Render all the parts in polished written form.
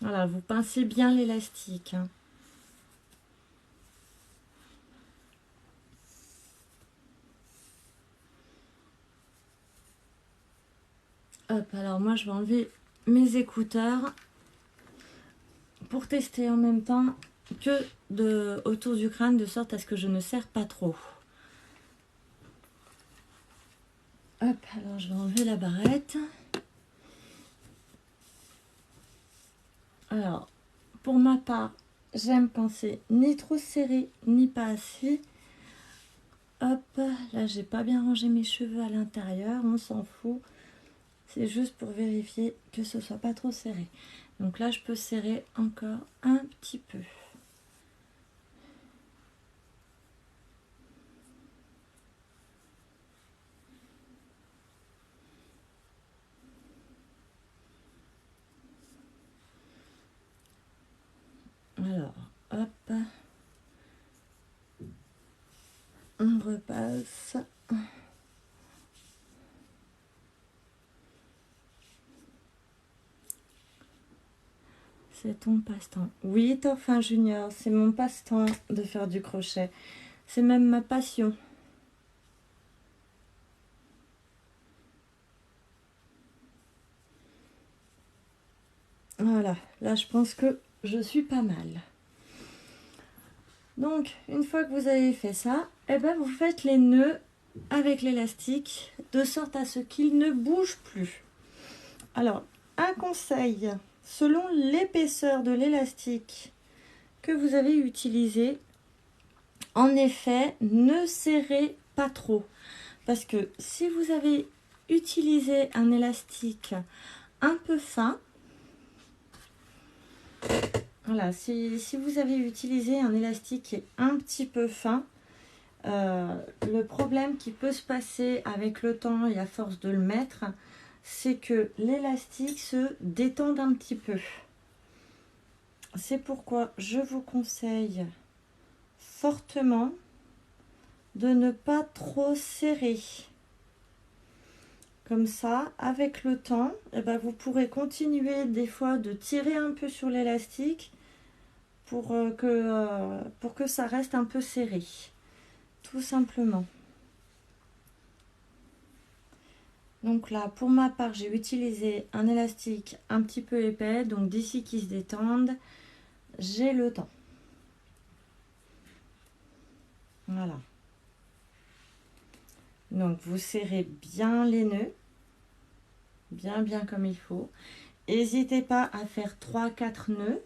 Voilà, vous pincez bien l'élastique, hein. Hop, alors moi je vais enlever mes écouteurs pour tester en même temps que autour du crâne, de sorte à ce que je ne serre pas trop. Hop, alors je vais enlever la barrette. Alors, pour ma part, j'aime quand c'est ni trop serré, ni pas assez. Hop, là j'ai pas bien rangé mes cheveux à l'intérieur, on s'en fout. C'est juste pour vérifier que ce soit pas trop serré. Donc là je peux serrer encore un petit peu. Alors, hop, on repasse. C'est ton passe-temps. Oui, Torfin Junior, c'est mon passe-temps de faire du crochet. C'est même ma passion. Voilà, là je pense que je suis pas mal. Donc, une fois que vous avez fait ça, eh ben, vous faites les nœuds avec l'élastique de sorte à ce qu'il ne bouge plus. Alors, un conseil, selon l'épaisseur de l'élastique que vous avez utilisé, en effet, ne serrez pas trop. Parce que si vous avez utilisé un élastique un peu fin, voilà, si vous avez utilisé un élastique qui est un petit peu fin, le problème qui peut se passer avec le temps et à force de le mettre, c'est que l'élastique se détende un petit peu. C'est pourquoi je vous conseille fortement de ne pas trop serrer. Comme ça, avec le temps, eh ben, vous pourrez continuer des fois de tirer un peu sur l'élastique pour que ça reste un peu serré. Tout simplement. Donc là, pour ma part, j'ai utilisé un élastique un petit peu épais, donc d'ici qui se détendent, j'ai le temps. Voilà. Donc vous serrez bien les nœuds, bien comme il faut. N'hésitez pas à faire 3-4 nœuds.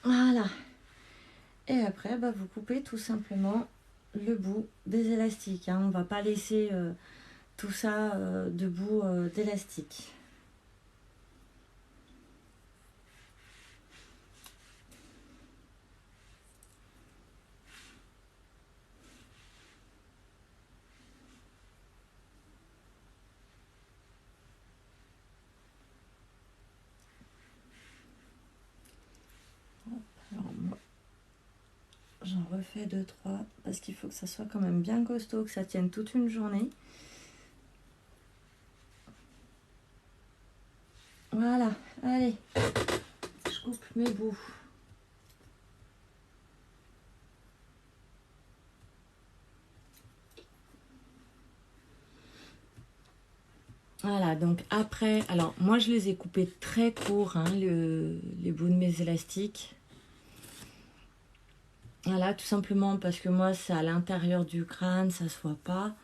Voilà. Et après, bah, vous coupez tout simplement le bout des élastiques, hein. On ne va pas laisser tout ça de bout d'élastique. Alors moi, j'en refais 2-3 parce qu'il faut que ça soit quand même bien costaud, que ça tienne toute une journée. Voilà, allez, je coupe mes bouts. Voilà, donc après, alors moi je les ai coupés très courts, hein, les bouts de mes élastiques. Voilà, tout simplement parce que moi c'est à l'intérieur du crâne, ça se voit pas.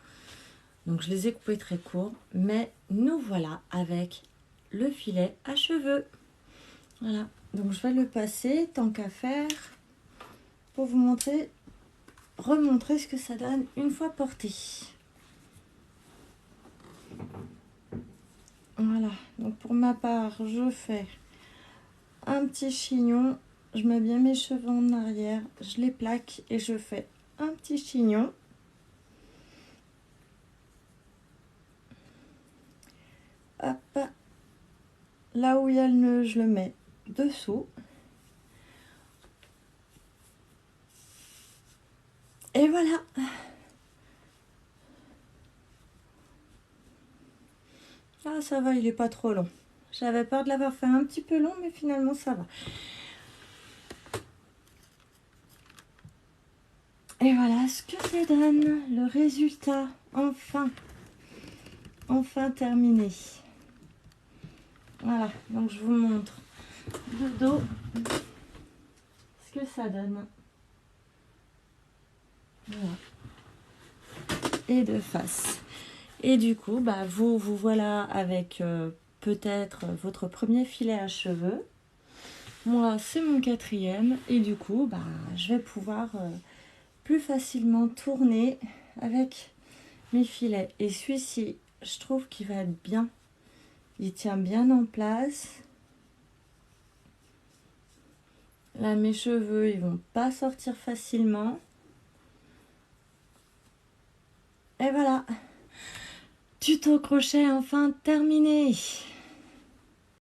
Donc je les ai coupés très courts, mais nous voilà avec le filet à cheveux. Voilà, donc je vais le passer tant qu'à faire pour vous montrer, remontrer ce que ça donne une fois porté. Voilà, donc pour ma part, je fais un petit chignon, je mets bien mes cheveux en arrière, je les plaque et je fais un petit chignon. Hop, là où il y a le nœud, je le mets dessous. voilà. Ah, ça va, il est pas trop long. J'avais peur de l'avoir fait un petit peu long, mais finalement, ça va. Et voilà ce que ça donne, le résultat, enfin terminé. Voilà, donc je vous montre de dos ce que ça donne. Voilà. Et de face. Et du coup, bah, vous voilà avec peut-être votre premier filet à cheveux. Moi, c'est mon 4e. Et du coup, bah, je vais pouvoir plus facilement tourner avec mes filets. Et celui-ci, je trouve qu'il va être bien. Il tient bien en place. Là, mes cheveux, ils vont pas sortir facilement. Et voilà. Tuto crochet enfin terminé.